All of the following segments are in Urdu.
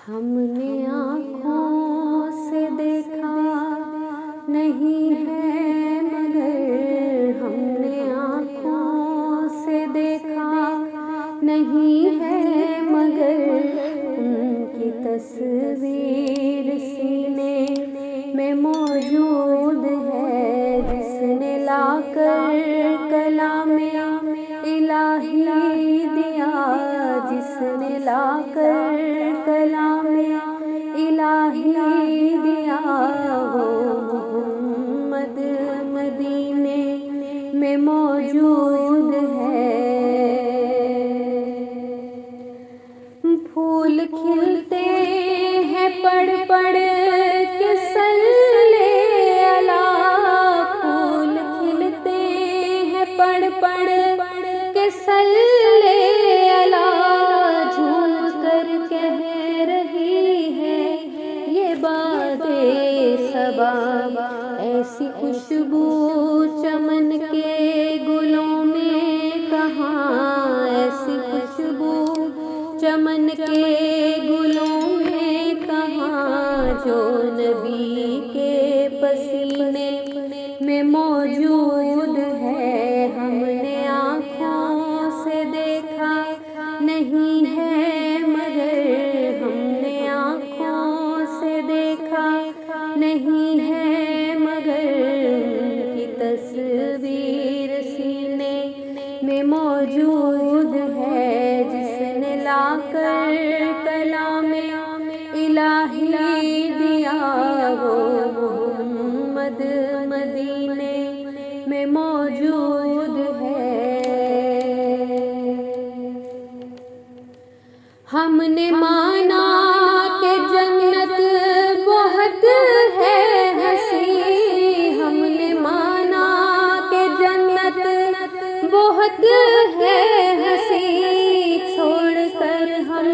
ہم نے آنکھوں سے دیکھا نہیں ہے مگر ہم نے آنکھوں سے دیکھا نہیں ہے مگر ان کی تصویر سینے میں موجود ہے، جس نے لا کر کلام الہی دیا، جس نے لا کر کلام الہی دیا، وہ محمد مدینے میں موجود ہے۔ پھول کھلتے ہیں پڑھ پڑھ کے صلی اللہ، پھول کھلتے ہیں پڑھ پڑھ کے صلی اللہ، جھوم کر کہہ رہی ہے یہ باد صبا، ایسی خوشبو چمن کے گلوں میں کہاں، ایسی خوشبو چمن کے گلوں میں کہاں، جو نبی کے پسینے میں موجود ہے۔ ہم نے آنکھوں سے دیکھا نہیں ہے مگر ہم نے آنکھوں سے دیکھا نہیں ہے مگر ان کی تصویر سینے میں موجود ہے، جس نے لا کر کلام الہی دیا، وہ محمد مدینے میں موجود ہے۔ ہم نے مانا کہ جنت بہت ہے حسین، ہم نے مانا کہ جنت بہت ہے حسین، چھوڑ کر ہم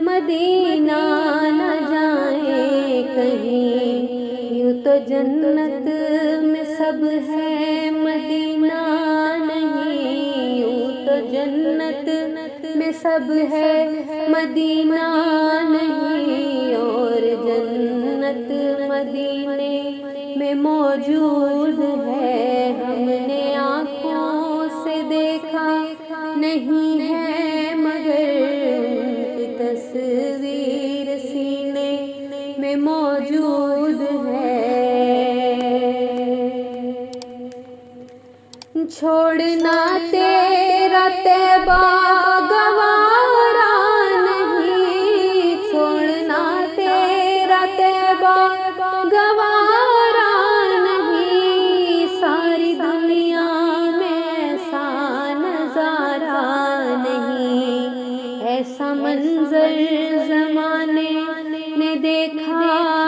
مدینہ نہ جائیں کہیں، یوں تو جنت میں سب ہے مدینہ نہیں، یوں تو جنت میں سب ہے مدینہ نہیں، اور جنت مدینے میں موجود ہے۔ ہم نے آنکھوں سے دیکھا نہیں ہے مگر ان کی تصویر سینے میں موجود ہے۔ چھوڑنا تیرا طیبہ گوارا نہیں، چھوڑنا تیرا طیبہ گوارا نہیں، ساری دنیا میں ایسا نظارہ نہیں، ایسا منظر زمانے نے دیکھا